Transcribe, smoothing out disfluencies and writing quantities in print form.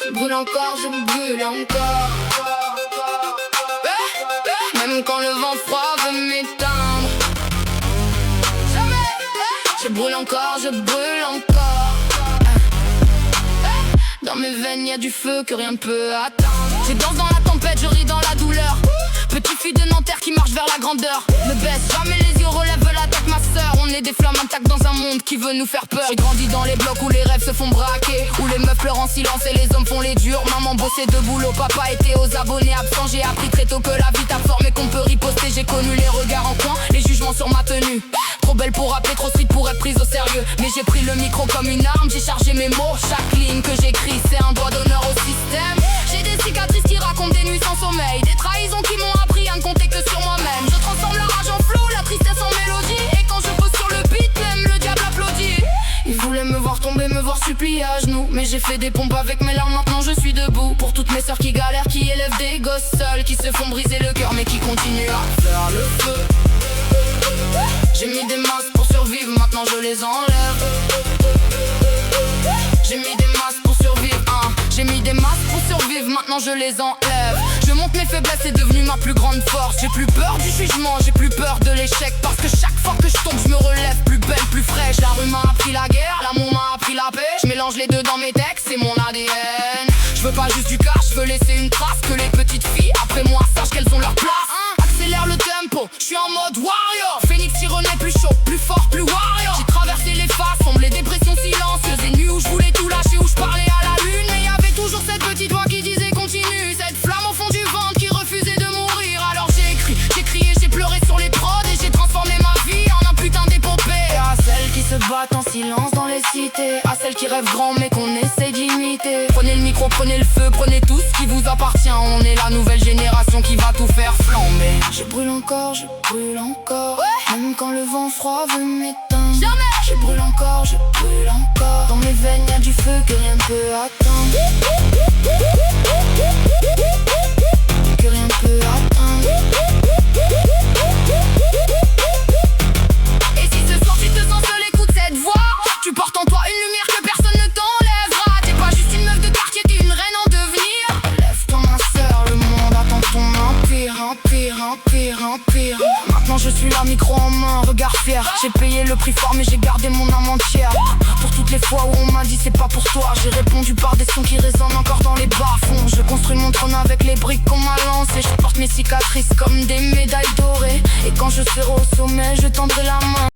Je brûle encore, je brûle encore. Même quand le vent froid veut m'éteindre. Je brûle encore, je brûle encore. Dans mes veines y'a du feu que rien ne peut atteindre. Je danse dans la tempête, je ris dans la douleur. Petite fille de Nanterre qui marche vers la grandeur. Ne baisse jamais les yeux, relève la tête ma sœur. On est des flammes intactes dans un monde qui veut nous faire peur. J'ai grandi dans les blocs où les rêves se font braquer, où les meufs pleurent en silence et les hommes font les durs. Maman bossait de boulot, papa était aux abonnés absents. J'ai appris très tôt que la vie t'absorbe et qu'on peut riposter. J'ai connu les regards en coin, les jugements sur ma tenue. Trop belle pour rapper, trop sweet pour être prise au sérieux. Mais j'ai pris le micro comme une arme, j'ai chargé mes mots. Chaque ligne que j'écris c'est un doigt d'honneur au système. J'ai des cicatrices qui racontent des nuits sans sommeil, des trahisons qui m'ont appris à ne compter que sur moi-même. Je transforme la rage en flow, la tristesse en mélodie. Et quand je pose sur le beat, même le diable applaudit. Ils voulaient me voir tomber, me voir supplier à genoux, mais j'ai fait des pompes avec mes larmes, maintenant je suis debout. Pour toutes mes sœurs qui galèrent, qui élèvent des gosses seuls, qui se font briser le cœur mais qui continuent à faire le feu. J'ai mis des masques pour survivre, maintenant je les enlève. J'ai mis des masques pour survivre, hein. J'ai mis des masques pour survivre, maintenant je les enlève. Je montre mes faiblesses, c'est devenu ma plus grande force. J'ai plus peur du jugement, j'ai plus peur de l'échec. Parce que chaque fois que je tombe, je me relève plus belle, plus fraîche. La rue m'a appris la guerre, l'amour m'a appris la paix. Je mélange les deux dans mes textes, c'est mon ADN. Je veux pas juste du cash, je veux laisser une trace. Que les petites filles après moi sachent qu'elles ont leur place. Accélère le tempo, je suis en mode warrior. Phoenix qui renaît plus chaud, plus fort, plus warrior. J'ai traversé les phases, sombres, les dépressions silencieuses, les nuits où je voulais tout lâcher, où je parlais à la lune. Mais y avait toujours cette petite voix qui disait continue, cette flamme au fond du ventre qui refusait de mourir. Alors j'ai écrit, j'ai crié, j'ai pleuré sur les prods et j'ai transformé ma vie en un putain d'épopée. À celles qui se battent en silence dans les cités, à celles qui rêvent grand mais qu'on essaie d'imiter. Prenez le micro, prenez le feu, prenez tout ce qui vous appartient. On est la nouvelle génération qui va tout faire flamber. Je brûle encore, je brûle encore, ouais. Même quand le vent froid veut m'éteindre. Jamais. Je brûle encore, je brûle encore. Dans mes veines y'a du feu que rien ne peut atteindre. Que rien ne peut atteindre. Et si ce soir tu te sens seul, écoute cette voix. Tu portes en toi une lumière que personne ne t'enlèvera. T'es pas juste une meuf de quartier, t'es une reine en devenir. Lève-toi ma sœur, le monde attend ton empire. Empire, empire, empire. Maintenant je suis là, micro en main, regard fier. J'ai payé le prix fort mais j'ai gardé mon âme entière. Pour toutes les fois où on m'a dit c'est pas pour toi, j'ai répondu par des sons qui résonnent encore dans les bas-fonds. Je construis mon trône avec les briques qu'on m'a lancées. Je porte mes cicatrices comme des médailles dorées. Et quand je serai au sommet, je tendrai la main.